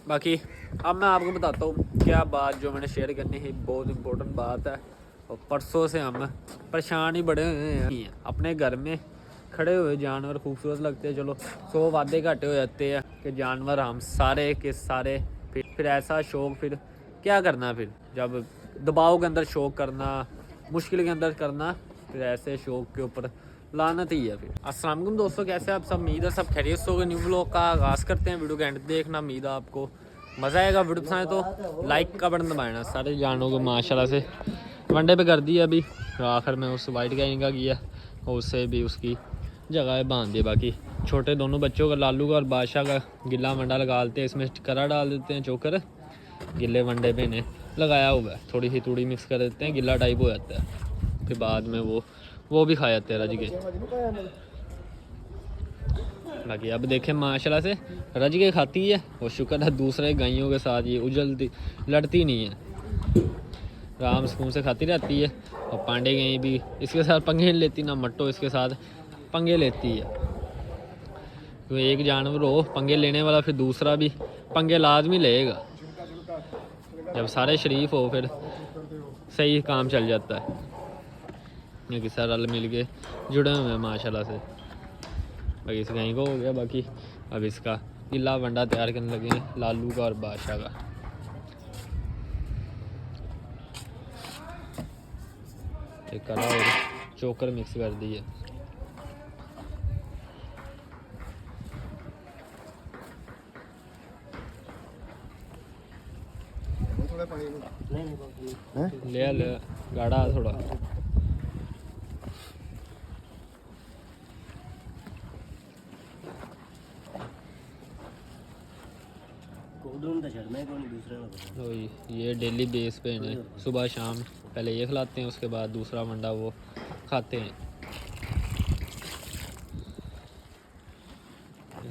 बाकी अब मैं आपको बताता हूँ क्या बात जो मैंने शेयर करनी है, बहुत इम्पोर्टेंट बात है। और परसों से हम परेशान ही बड़े हुए हैं। अपने घर में खड़े हुए जानवर खूबसूरत लगते हैं, चलो 100 वादे घाटे हो जाते हैं कि जानवर हम सारे के सारे। फिर ऐसा शौक़ फिर क्या करना, फिर जब दबाव के अंदर शौक़ करना, मुश्किल के अंदर करना, फिर ऐसे शौक़ के ऊपर लानत ही है। फिर अस्सलाम वालेकुम दोस्तों, कैसे आप सब? उम्मीद है सब खैरियत से होगा। न्यू ब्लॉग का आगाज़ करते हैं। वीडियो का एंड देखना, उम्मीद है आपको मज़ा आएगा। वीडियो पसंद तो लाइक का बटन दबाना। सारे जानवरों को माशाल्लाह से वनडे पे कर दिया। अभी आखिर में उस वाइट गाय का किया और उससे भी उसकी जगह बांध दिया। बाकी छोटे दोनों बच्चों का, लालू का और बादशाह का, गिल्ला वंडा लगा देते हैं। इसमें करा डाल देते हैं, चोकर गिल्ले वनडे पे ने लगाया हुआ है। थोड़ी सी तूड़ी मिक्स कर देते हैं, गिल्ला टाइप हो जाता है। फिर बाद में वो भी खा जाते हैं रज के। बाकी अब देखें माशाल्लाह से रज के खाती है और शुक्र है दूसरे गायों के साथ ये उजलती लड़ती नहीं है, आराम सुकून से खाती रहती है। और पांडे गाय भी इसके साथ पंगे नहीं लेती, ना मट्टो इसके साथ पंगे लेती है। तो एक जानवर हो पंगे लेने वाला, फिर दूसरा भी पंगे लाजमी लेगा। जब सारे शरीफ हो फिर सही काम चल जाता है। ये किसा रल मिल के जुड़े हुए हैं माशाल्लाह से। बाकी इस गाय को हो गया। बाकी अब इसका गिल्ला वंडा तैयार करने लगे हैं, लालू का और बादशाह का। एक करा और चोकर मिक्स कर दिए। ले गाढ़ा थोड़ा। ये डेली बेस पे है, सुबह शाम पहले ये खिलाते हैं, उसके बाद दूसरा वंडा वो खाते हैं।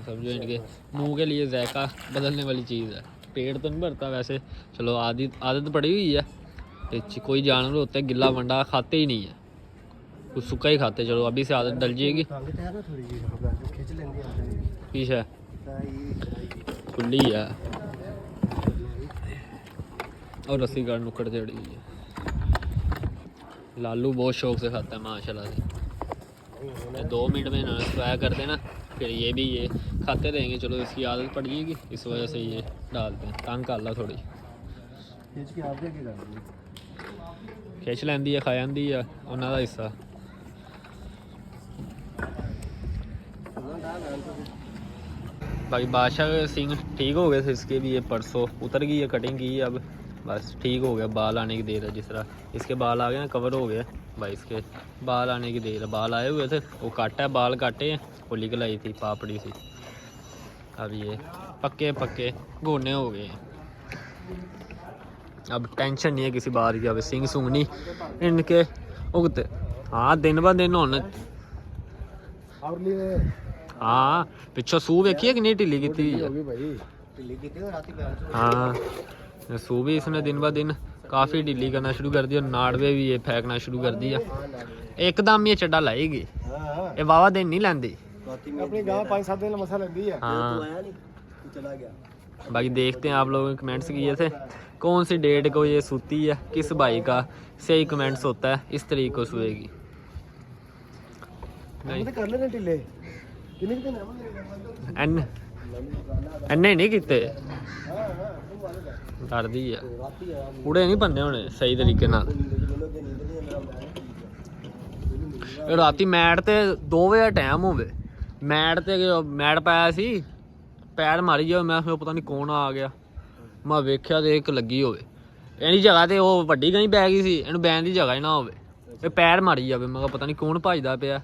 सब जो इनके मुंह के लिए जायका बदलने वाली चीज़ है। पेट तो नहीं भरता वैसे, चलो आदत पड़ी हुई है। कोई जानवर होते हैं गिल्ला वंडा खाते ही नहीं है, कुछ सूखा ही खाते। चलो अभी से आदत डल जाएगी। पीछे खुली है और रस्सी गाड़ नुक्कड़ चढ़ी हुई है। लालू बहुत शौक से खाता है माशाल्लाह से। 2 मिनट में ना फ्राई कर देना, फिर ये भी ये खाते रहेंगे। चलो इसकी आदत पड़ जाएगी, इस वजह से ये डालते हैं। तंग कर ला थोड़ी खिंच लैंदी है, खा जाती है उन्हों का हिस्सा। बाकी बादशाह के सिंग ठीक हो गए थे इसके भी, ये परसों उतर गई है, कटिंग की है, अब बस ठीक हो गया। बाल आने की देर है, जिस तरह इसके बाल आ गए ना, कवर हो गया भाई, इसके बाल आने की देर है। बाल आए हुए थे, वो काटा है, बाल काटे हैं, वो निकल आई थी पापड़ी सी। अब ये पक्के पक्के गोने हो गए हैं। अब टेंशन नहीं है किसी बात की। अब सिंग सुंग नहीं इनके उगते। हाँ दिन ब दिन होने। हाँ पिछो सूह वेखी कि नहीं ढिली की। हाँ सूह भी इसने दिन ब दिन काफ़ी ढिली करना शुरू कर दिया। नाड़वे भी ये फेंकना शुरू कर दिया। एकदम ये चड्डा लाएगी, ये वावा दिन नहीं लैंदी। हाँ बाकी देखते हैं आप लोगों ने कमेंट्स किए थे कौन सी डेट को ये सूती है, किस भाई का सही कमेंट्स होता है, इस तरीके को सोएगी। एने नहीं किते कर दी है, कूड़े नहीं बनने होने सही तरीके नाल। राती मैट ते 2 बजे टाइम होवे, मैट पाया सी, पैर मारी जाओ, मैं पता नहीं कौन आ गया। मैं वेख्या तो एक लगी होवे इहदी जगह ते, वो वड्डी गई पै गई सी, इहनूं बैन की जगह ही ना होवे, ये पैर मारी जावे। मैं पता नहीं कौन भजदा पिया,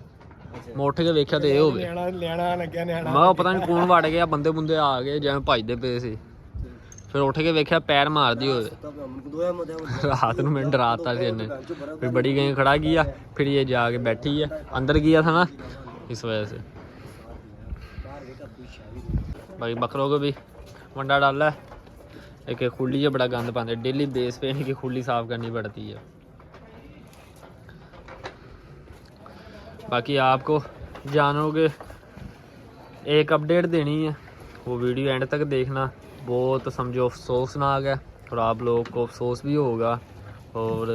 मैं उठ के वेख्या तो ये होवे। मैं पता नहीं कौन वड़ गया, बंदे बुंदे आ गए जिवें भजदे पे सी। फिर उठ के वेख्या पैर मारदी होवे। रात में मैंने डराता सी इन्हें। फिर बड़ी गई खड़ा किया, फिर ये जाके बैठी है, अंदर गया था ना, इस वजह से। भाई बकरों को भी वंडा डाला है। एक खुली है, बड़ा गंद पाते, डेली बेस पे इनकी खुली साफ करनी पड़ती है। बाकी आपको जानवरों के एक अपडेट देनी है, वो वीडियो एंड तक देखना। बहुत समझो अफसोसनाक है और आप लोगों को अफसोस भी होगा और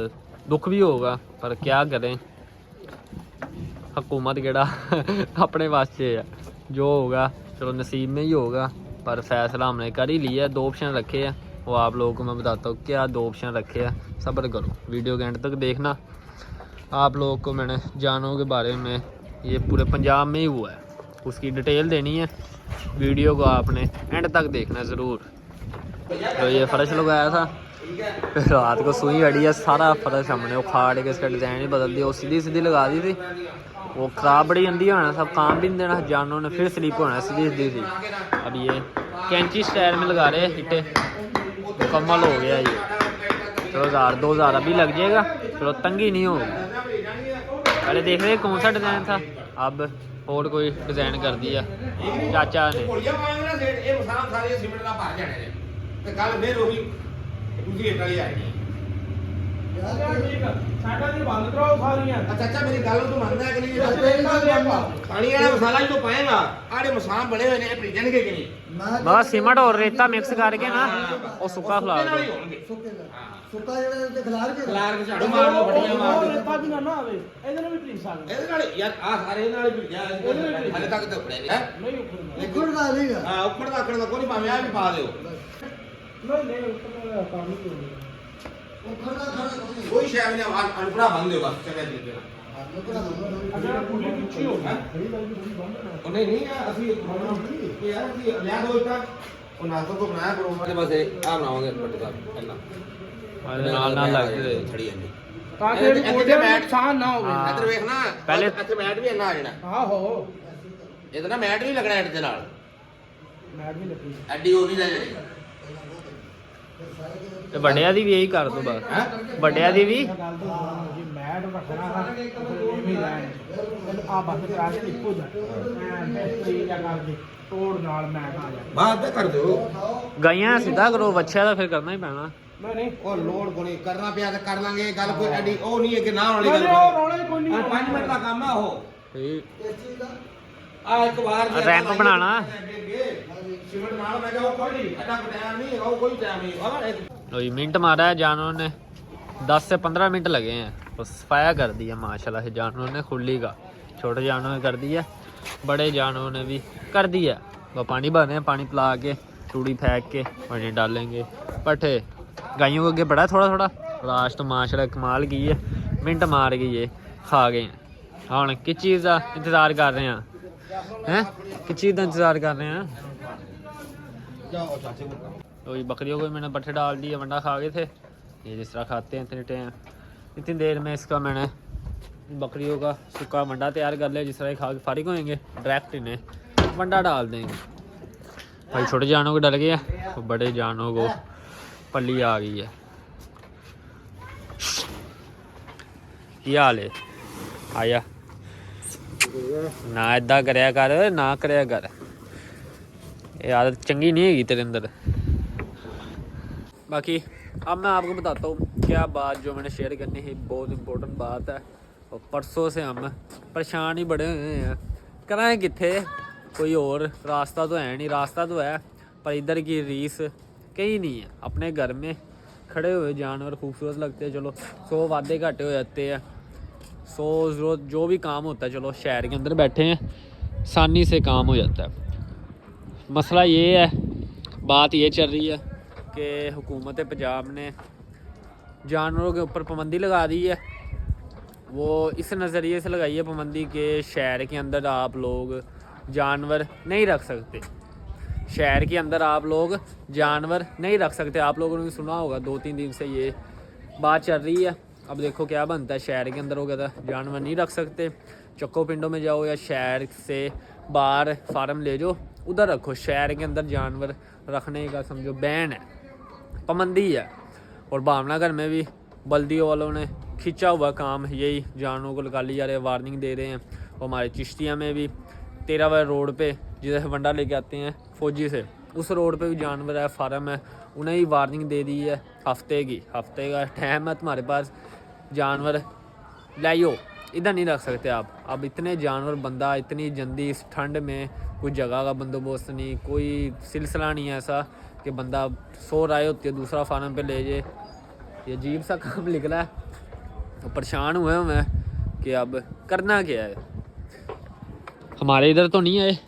दुख भी होगा, पर क्या करें, हुकूमत केड़ा अपने वास्ते है, जो होगा चलो नसीब में ही होगा। पर फैसला हमने कर ही लिया है। 2 ऑप्शन रखे हैं, वो आप लोगों को मैं बताता हूँ क्या 2 ऑप्शन रखे हैं। सब्र करो, वीडियो के एंड तक देखना। आप लोगों को मैंने जानों के बारे में, ये पूरे पंजाब में ही हुआ है, उसकी डिटेल देनी है। वीडियो को आपने एंड तक देखना ज़रूर। तो ये फर्श लगाया था, रात को सुई अड़ी है, सारा फर्श हमने उखाड़ के इसका डिज़ाइन ही बदल दिया। वो सीधी सीधी लगा दी थी, वो ख़राब बड़ी जल्दी होना, सब काम भी नहीं देना, जानों ने फिर स्लिप होना, सीधी सीधी थी। अब ये कैंची स्टाइल में लगा रहे इटे, मुकम्मल हो गया ये। चलो 1000-2000 अभी लग जाएगा, चलो तंगी नहीं होगी। पहले देख रहे कौन सा डिज़ाइन था, अब और कोई डिज़ाइन कर दिया चाचा ने। चाचा मेरी गल तू मानना है कि नहीं? पानी वाला मसाला जो पाएगा आड़े मसाले बड़े हुए ने भीजणगे कि नहीं? बस सीमेंट और रेता मिक्स करके ना और सुक्का खिला दो। सुक्का ਜਿਹੜਾ ਖਿਲਾਰ ਕੇ ਝਾੜੂ ਮਾਰ ਲਓ, ਫੜੀਆਂ ਮਾਰ ਦਿਓ। ਰੇਤਾ ਵੀ ਨਾ ਆਵੇ, ਇਹਦੇ ਨਾਲ ਵੀ ਭਿੱਜ ਸਕਦਾ। ਇਹਦੇ ਨਾਲ ਯਾਰ ਆ ਸਾਰੇ ਨਾਲ ਹੀ ਭਿੱਜਿਆ ਹਲੇ ਤੱਕ ਤੇ ਉਪੜੇ ਹੈ ਨਹੀਂ ਉੱਪਰ ਉਖੜਦਾ ਨਹੀਂਗਾ। ਹਾਂ ਉਖੜਦਾ ਆਖਣ ਕੋਈ ਭਾਵੇਂ ਆ ਵੀ ਪਾ ਦਿਓ। ਨਹੀਂ ਉੱਪਰ ਦਾ ਕੰਮ ਨਹੀਂ ਹੋਣਾ। ਕੋਈ ਸ਼ੈ ਨਹੀਂ ਅਨਪੜਾ ਬੰਦ ਦਿਓ ਬਸ ਚੰਗੇ ਤਰੀਕੇ ਨਾਲ। ਅਗਰ ਪੂਰੀ ਪਿੱਛੇ ਹੋ ਗਈ ਉਹ ਨਹੀਂ ਅਸੀਂ ਇਹ ਯਾਰ ਅਸੀਂ ਲਿਆ ਦੋ ਇੱਟਾਂ ਉਹ ਨਾਸਤਾ ਤੋਂ ਬਣਾਇਆ ਕਰੋ ਉਹਦੇ ਬਸ ਆ ਬਣਾਵਾਂਗੇ ਵੱਡੇ ਸਾਹਿਬ ਪਹਿਲਾਂ ਨਾਲ ਲੱਗਦੇ ਛੜੀ ਜਾਂਦੀ ਤਾਂ ਕਿ ਕੋਈ ਨੁਕਸਾਨ ਨਾ ਹੋਵੇ। ਇੱਧਰ ਵੇਖ ਨਾ ਪਹਿਲੇ ਇੱਥੇ ਮੈਟ ਵੀ ਇੰਨਾ ਆ ਜਾਣਾ। ਆਹੋ ਇਹਦੇ ਨਾਲ ਮੈਟ ਵੀ ਲੱਗਣਾ ਇੱਟ ਦੇ ਨਾਲ, ਮੈਟ ਵੀ ਲੱਗੀ। ਐਡੀ ਉਹ ਨਹੀਂ ਰਹਿ ਤੇ ਵੱਡਿਆਂ ਦੀ ਵੀ ਇਹੀ ਕਰ ਦੋ ਬਸ। ਹੈ ਵੱਡਿਆਂ ਦੀ ਵੀ ਗੱਲ ਤਾਂ ਜੀ ਮੈਟ ਰੱਖਣਾ ਨਾ ਇਹ ਵੀ ਲੈਣ ਆ ਬਸ ਕਰਾ ਕੇ ਇੱਕੋ ਜਾ ਮਿਸਤਰੀ ਜਾਂ ਕਰਦੇ ਤੋੜ ਨਾਲ ਮੈਟ ਆ ਜਾ ਬਾਅਦ ਕਰ ਦਿਓ। ਗਾਈਆਂ ਸਿੱਧਾ ਕਰੋ, ਬੱਚਿਆਂ ਦਾ ਫਿਰ ਕਰਨਾ ਹੀ ਪੈਣਾ। ਨਹੀਂ ਉਹ ਲੋੜ ਕੋਈ ਕਰਨਾ ਪਿਆ ਤਾਂ ਕਰ ਲਾਂਗੇ, ਗੱਲ ਕੋਈ ਐਡੀ ਉਹ ਨਹੀਂ ਹੈ ਕਿ ਨਾ ਵਾਲੀ ਗੱਲ। ਉਹ ਰੌਲੇ ਕੋਈ ਨਹੀਂ। 5 ਮਿੰਟ ਦਾ ਕੰਮ ਆ ਉਹ। ਠੀਕ ਆ ਇੱਕ ਵਾਰ ਰੈਂਪ ਬਣਾਉਣਾ। ਸਿਮਟ ਨਾਲ ਮੈਂ ਕਿਹਾ ਉਹ ਕੋਈ ਨਹੀਂ ਐਡਾ ਕੋਈ ਟਾਈਮ ਨਹੀਂ ਹੈਗਾ, ਉਹ ਕੋਈ ਟਾਈਮ नहीं होगा। वही मिनट मारा है जानवरों ने, 10 से 15 मिनट लगे हैं, बस सफाया कर दिया माशाल्लाह से जानवरों ने। खुली का छोटे जानवरों ने कर दिया, बड़े जानवरों ने भी कर दिया। वह पानी भर रहे हैं, पानी पिला के टूड़ी फेंक के पानी डालेंगे। पट्ठे गायों को अगे बढ़ा थोड़ा थोड़ा, और आज तो माशाल्लाह कमाल की है, मिनट मार के ये खा गए हैं। हाँ किस चीज़ का इंतज़ार कर रहे हैं किस चीज़ का इंतज़ार कर रहे हैं? तो ये बकरियों को मैंने पट्ठे डाल दिए, वंडा खा गए थे, ये जिस तरह खाते हैं इतने हैं। इतनी देर में इसका मैंने बकरियों का सूखा वंडा तैयार कर लिया, जिस तरह खा के फारिग होएंगे डायरेक्ट इन्हें वंडा डाल देंगे। भाई छोटे जानों को डल गया, तो बड़े जानों को पल्ली आ गई है। ये हाल है आया ना, इदा करया कर ना करया कर, ये आदत चंगी नहीं हैगी तेरे अंदर। बाकी अब मैं आपको बताता हूँ क्या बात जो मैंने शेयर करनी है, बहुत इम्पोर्टेंट बात है। और परसों से हम परेशान ही बड़े हुए हैं, कराएं कित्थे, कोई और रास्ता तो है नहीं। रास्ता तो है पर इधर की रीस कहीं नहीं है। अपने घर में खड़े हुए जानवर खूबसूरत लगते हैं, चलो 100 वादे घाटे हो जाते हैं, 100 जो भी काम होता है चलो शहर के अंदर बैठे हैं आसानी से काम हो जाता है। मसला ये है, बात ये चल रही है कि हुकूमत पंजाब ने जानवरों के ऊपर पाबंदी लगा दी है। वो इस नज़रिए से लगाई है पाबंदी कि शहर के अंदर आप लोग जानवर नहीं रख सकते। शहर के अंदर आप लोग जानवर नहीं रख सकते। आप लोगों ने सुना होगा 2-3 दिन से ये बात चल रही है। अब देखो क्या बनता है। शहर के अंदर हो गया था जानवर नहीं रख सकते, चक्को पिंडों में जाओ या शहर से बाहर फार्म ले जाओ, उधर रखो। शहर के अंदर जानवर रखने का समझो बैन है, पाबंदी है। और भावनगर में भी बल्दियों वालों ने खींचा हुआ काम यही, जानवरों को निकाली जा रहे हैं, वार्निंग दे रहे हैं। और हमारे चिश्तिया में भी 13 रोड पे जिधर वंडा लेके आते हैं फौजी से, उस रोड पे भी जानवर है, फार्म है, उन्हें ही वार्निंग दे दी है हफ्ते का टाइम है तुम्हारे पास, जानवर लाइयो, इधर नहीं रख सकते आप। अब इतने जानवर, बंदा इतनी जल्दी इस ठंड में कोई जगह का बंदोबस्त नहीं, कोई सिलसिला नहीं है ऐसा कि बंदा सो रहा होती है दूसरा फार्म पे ले जाए, ये अजीब सा काम निकला है। तो परेशान हुए हूँ मैं कि अब करना क्या है। हमारे इधर तो नहीं आए,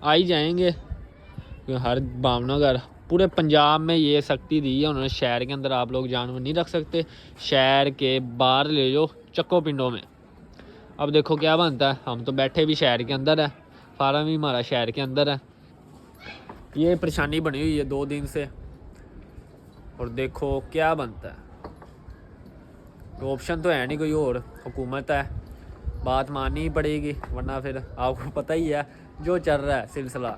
आ ही जाएंगे, क्योंकि हर भावनगर पूरे पंजाब में ये सख्ती दी है उन्होंने, शहर के अंदर आप लोग जानवर नहीं रख सकते, शहर के बाहर ले जाओ चक्को पिंडों में। अब देखो क्या बनता है, हम तो बैठे भी शहर के अंदर है, फार्म भी हमारा शहर के अंदर है। ये परेशानी बनी हुई है 2 दिन से, और देखो क्या बनता है। तो ऑप्शन तो है नहीं कोई और, हुकूमत है, बात माननी ही पड़ेगी, वरना फिर आपको पता ही है जो चल रहा है सिलसिला।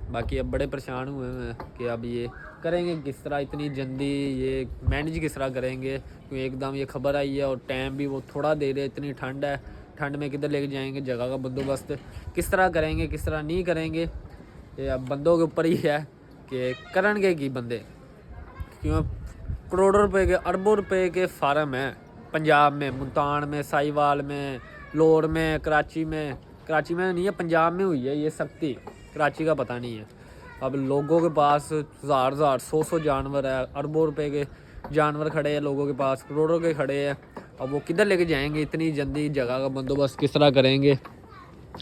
बाकी अब बड़े परेशान हुए हैं कि अब ये करेंगे किस तरह, इतनी जल्दी ये मैनेज किस तरह करेंगे, क्योंकि एकदम ये खबर आई है और टाइम भी वो थोड़ा दे रहे, इतनी ठंड है, ठंड में किधर लेके जाएंगे, जगह का बंदोबस्त किस तरह करेंगे, किस तरह नहीं करेंगे, ये अब बंदों के ऊपर ही है कि करेंगे कि बंदे। क्यों करोड़ों रुपए के, अरबों रुपए के फार्म हैं पंजाब में, मुल्तान में, साहिवाल में, लाहौर में, कराची में नहीं है, पंजाब में हुई है ये सख्ती, कराची का पता नहीं है। अब लोगों के पास हज़ार 100 जानवर है, अरबों रुपए के जानवर खड़े हैं लोगों के पास, करोड़ों के खड़े हैं। अब वो किधर लेके जाएंगे, इतनी जल्दी जगह का बंदोबस्त किस तरह करेंगे,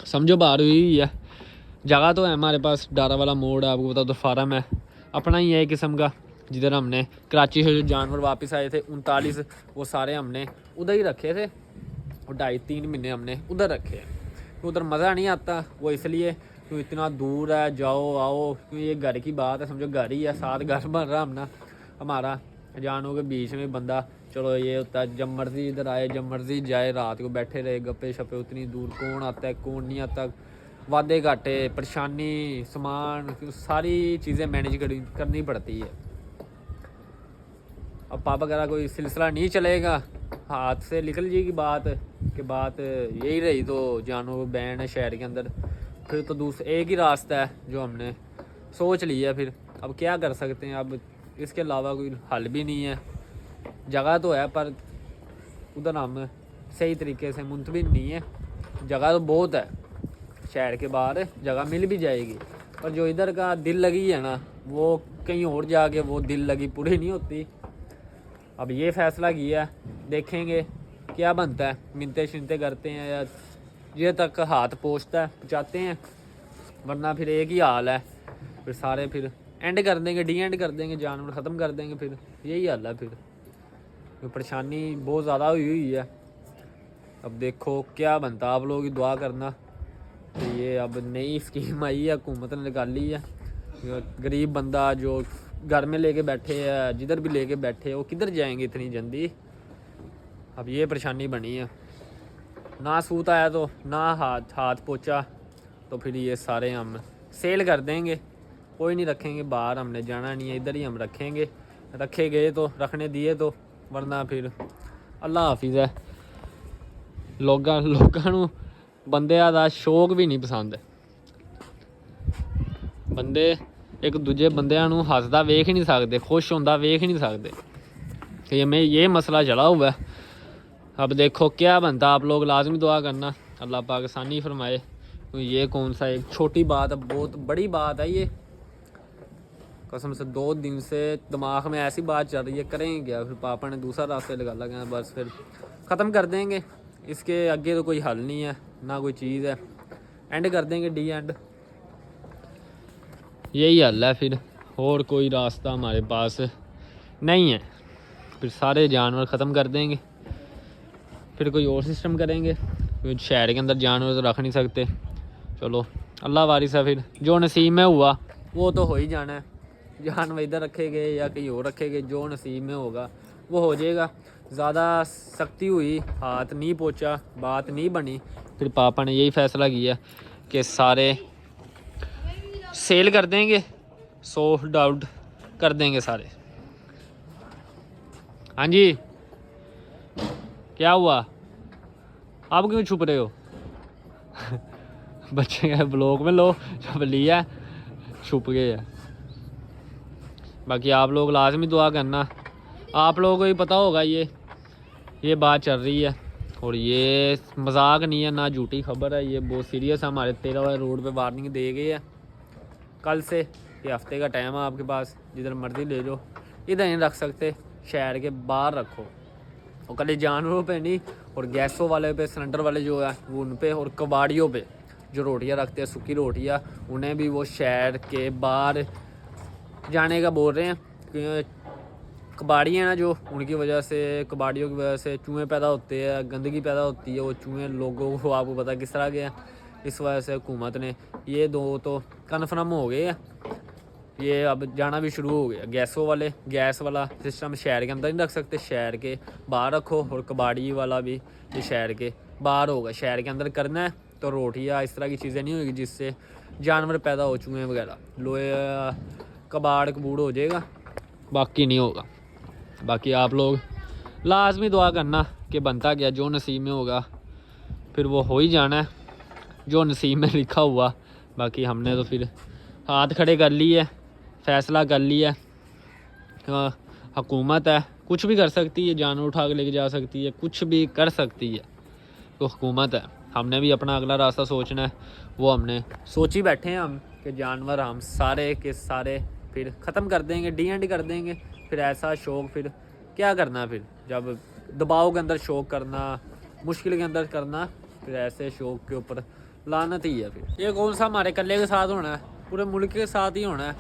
समझो बाहर हुई है। जगह तो है हमारे पास, डारा वाला मोड़ है, आपको बता दो, फार्म है अपना ही है एक किस्म का, जिधर हमने कराची से जो जानवर वापस आए थे 39, वो सारे हमने उधर ही रखे थे, और 2.5-3 महीने हमने उधर रखे हैं। तो उधर मज़ा नहीं आता, वो इसलिए क्यों इतना दूर है, जाओ आओ, क्यों ये घर की बात है, समझो घर ही है, साथ घर बन रहा हमने हमारा, जानों के बीच में बंदा, चलो ये होता है जब मर्जी इधर आए जब मर्जी जाए, रात को बैठे रहे गप्पे शप्पे, उतनी दूर कौन आता है कौन नहीं आता, वादे घाटे, परेशानी, सामान, सारी चीज़ें मैनेज करनी पड़ती है। अब पापा करा कोई सिलसिला नहीं चलेगा, हाथ से निकल जाएगी बात कि बात यही रही तो जानो बैन है शहर के अंदर, फिर तो दूसरा एक ही रास्ता है जो हमने सोच लिया। फिर अब क्या कर सकते हैं, अब इसके अलावा कोई हल भी नहीं है। जगह तो है पर उधर हम सही तरीके से मुंतबिन नहीं है, जगह तो बहुत है, शहर के बाहर जगह मिल भी जाएगी, पर जो इधर का दिल लगी है ना, वो कहीं और जाके वो दिल लगी पूरी नहीं होती। अब ये फ़ैसला किया, देखेंगे क्या बनता है, मिनते शिनते करते हैं या ये तक हाथ पहुँचाते हैं, वरना फिर एक ही हाल है, फिर सारे फिर एंड कर देंगे, डी एंड कर देंगे, जानवर ख़त्म कर देंगे, फिर यही हाल है। फिर परेशानी बहुत ज़्यादा हुई है। अब देखो क्या बनता, आप लोग ही दुआ करना कि ये अब नई स्कीम आई है, हुकूमत ने निकाली है, गरीब बंदा जो घर में लेके बैठे है, जिधर भी लेके बैठे है, वो किधर जाएंगे इतनी जल्दी। अब ये परेशानी बनी है, ना सूत आया तो ना हाथ पहुँचा, तो फिर ये सारे हम सेल कर देंगे, कोई नहीं रखेंगे बाहर, हमने जाना नहीं है, इधर ही हम रखेंगे, रखे गए तो रखने दिए तो, वरना फिर अल्लाह हाफिज़ है। लोगों बंदिਆਂ ਦਾ शौक भी नहीं पसंद, बंदे एक दूजे बंदिਆਂ ਨੂੰ हंसदा वेख ही नहीं सकते, खुश होंदा वेख ही नहीं सकते, ये मसला चला हुआ है। अब देखो क्या बनता, आप लोग लाजमी दुआ करना, अल्लाह पाक आसानी फरमाए। तो ये कौन सा एक छोटी बात है, बहुत बड़ी बात है ये, कसम से 2 दिन से दिमाग में ऐसी बात चल रही है, करेंगे क्या। फिर पापा ने दूसरा रास्ते लगा लगा, बस फिर ख़त्म कर देंगे, इसके आगे तो कोई हल नहीं है, ना कोई चीज़ है, एंड कर देंगे, डी एंड, यही हल है। फिर और कोई रास्ता हमारे पास नहीं है, फिर सारे जानवर ख़त्म कर देंगे, फिर कोई और सिस्टम करेंगे, फिर शहर के अंदर जानवर तो रख नहीं सकते। चलो अल्लाह वारिस है, फिर जो नसीब में हुआ वो तो हो ही जाना है, जानवर इधर रखे गए या कहीं और रखे गए, जो नसीब में होगा वो हो जाएगा। ज़्यादा सख्ती हुई, हाथ नहीं पहुँचा, बात नहीं बनी, फिर पापा ने यही फ़ैसला किया कि सारे सेल कर देंगे, सोल्ड आउट कर देंगे सारे। हाँ जी क्या हुआ, आप क्यों छुप रहे हो? बच्चे का ब्लॉक में लो, जब लिया छुप गए है। बाकी आप लोग लाजमी दुआ करना, आप लोगों को ही पता होगा ये बात चल रही है, और ये मजाक नहीं है, ना झूठी खबर है, ये बहुत सीरियस है। हमारे 13 वाले रोड पे वार्निंग दे गई है कल से ये हफ्ते का टाइम है आपके पास, जिधर मर्जी ले लो, इधर नहीं रख सकते, शहर के बाहर रखो। और कल जानवरों पे नहीं, और गैसों वाले पे, सिलेंडर वाले जो है वो उन पे, और कबाड़ियों पे जो रोटियां रखते हैं, सूखी रोटियां, उन्हें भी वो शहर के बाहर जाने का बोल रहे हैं। क्योंकि कबाड़ी है ना जो, उनकी वजह से, कबाड़ियों की वजह से चूहे पैदा होते हैं, गंदगी पैदा होती है। वो चूहे लोगों को आपको पता किस तरह के हैं, इस वजह से हुकूमत ने ये 2 तो कन्फर्म हो गए हैं, ये अब जाना भी शुरू हो गया। गैसों वाले, गैस वाला सिस्टम शहर के अंदर नहीं रख सकते, शहर के बाहर रखो। और कबाड़ी वाला भी ये शहर के बाहर होगा। शहर के अंदर करना है तो रोटियाँ इस तरह की चीज़ें नहीं होगी जिससे जानवर पैदा हो, चूहे वगैरह, लोहे कबाड़ कबूड़ हो जाएगा, बाकी नहीं होगा। बाकी आप लोग लाजमी दुआ करना कि बनता क्या, जो नसीब में होगा फिर वो हो ही जाना है, जो नसीब में लिखा हुआ। बाकी हमने तो फिर हाथ खड़े कर लिए, फ़ैसला कर लिया। हुकूमत है, कुछ भी कर सकती है, जानवर उठा के लेके जा सकती है, कुछ भी कर सकती है, तो हुकूमत है। हमने भी अपना अगला रास्ता सोचना है, वो हमने सोच ही बैठे हैं हम कि जानवर हम सारे के सारे फिर ख़त्म कर देंगे, डी कर देंगे। फिर ऐसा शौक़ फिर क्या करना, फिर जब दबाव के अंदर शौक़ करना, मुश्किल के अंदर करना, फिर ऐसे शौक़ के ऊपर लानत ही है। फिर ये कौन सा हमारे कल्ले के साथ होना है, पूरे मुल्क के साथ ही होना है।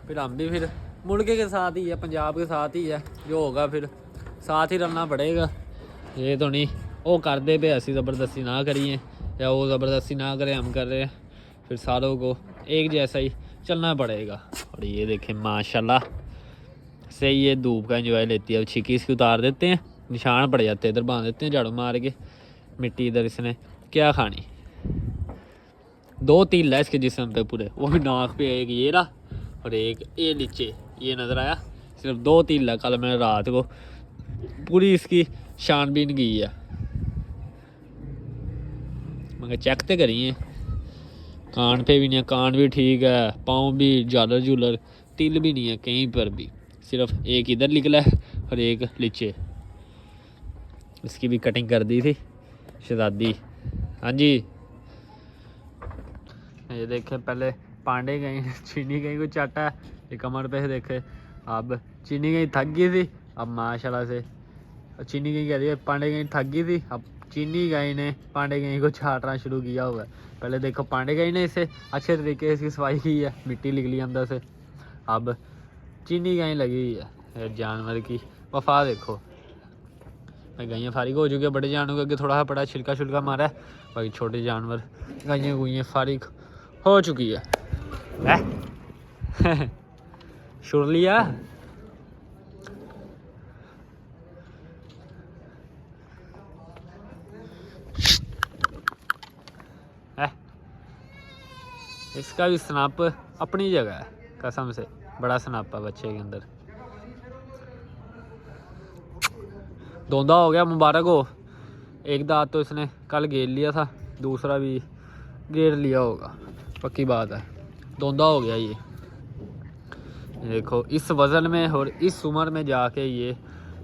फिर हम भी फिर मुल्क के साथ ही है, पंजाब के साथ ही है, जो होगा फिर साथ ही रहना पड़ेगा। ये तो नहीं वो कर दे पे ऐसी ज़बरदस्ती ना करिए, या वो ज़बरदस्ती ना करें हम कर रहे हैं, फिर सारों को एक जैसा ही चलना पड़ेगा। और ये देखें माशाल्लाह से ये धूप का एंजॉय लेती है। अब छिकी इसकी उतार देते हैं, निशान पड़ जाते हैं, इधर बांध देते हैं झाड़ू मार के, मिट्टी इधर इसने क्या खानी। 2 तिल है इसके जिस्म पे पूरे, वो भी नाक पे, एक ये रहा और एक ये नीचे, ये नज़र आया। सिर्फ 2 तिल है, कल मैंने रात को पूरी इसकी छानबीन की है, मगर चेक तो करिए। कान पे भी नहीं है, कान भी ठीक है, पाँव भी, झालर झूलर, तिल भी नहीं है कहीं पर भी, सिर्फ एक इधर निकला है और एक नीचे। इसकी भी कटिंग कर दी थी शहजादी। हाँ जी, ये देखे पहले पांडे गई, चीनी गई को चाटा है, ये कमर पे देखे। अब चीनी गई थक गई थी, अब माशाल्लाह से चीनी गई कह रही है पांडे गई थक गई थी, अब चीनी गाय ने पांडे गई को छाटना शुरू किया हुआ है। पहले देखो पांडे गई ने इसे अच्छे तरीके से इसकी सफाई की है, मिट्टी निकली अंदर से, अब चीनी गाय लगी हुई है। जानवर की वफा देखो, गायें फारिग हो चुकी है, बड़े जानवर के थोड़ा बड़ा छिलका शुल्का मारा है, बाकी छोटे जानवर गायें गुइयाँ फारिग हो चुकी है। शुर लिया इसका भी स्नैप अपनी जगह है, कसम से बड़ा स्नैप है बच्चे के अंदर। धोंदा हो गया, मुबारक हो। एक दांत तो इसने कल घेर लिया था, दूसरा भी घेर लिया होगा, पक्की बात है। धोंदा हो गया ये देखो, इस वज़न में और इस उम्र में जाके ये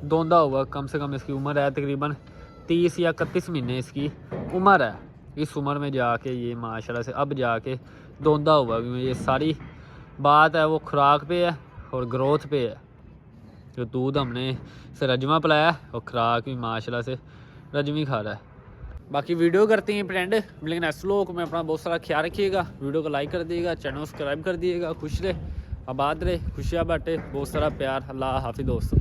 धोंदा हुआ। कम से कम इसकी उम्र है तकरीबन 30 या 31 महीने इसकी उम्र है। इस उम्र में जाके ये माशाल्लाह से अब जाके धोंदा हुआ। ये सारी बात है वो खुराक पे है और ग्रोथ पे है। जो दूध हमने इसे रजमा पिलाया और खुराक भी माशाल्लाह से रजमी खा रहा है। बाकी वीडियो करते हैं फ्रेंड, लेकिन ऐसे लोग में अपना बहुत सारा ख्याल रखिएगा, वीडियो को लाइक कर दिएगा, चैनल सब्सक्राइब कर दिएगा। खुश रहे, आबाद रहे, खुशियाँ बांटे, बहुत सारा प्यार। अल्लाह हाफिज़ दोस्तों।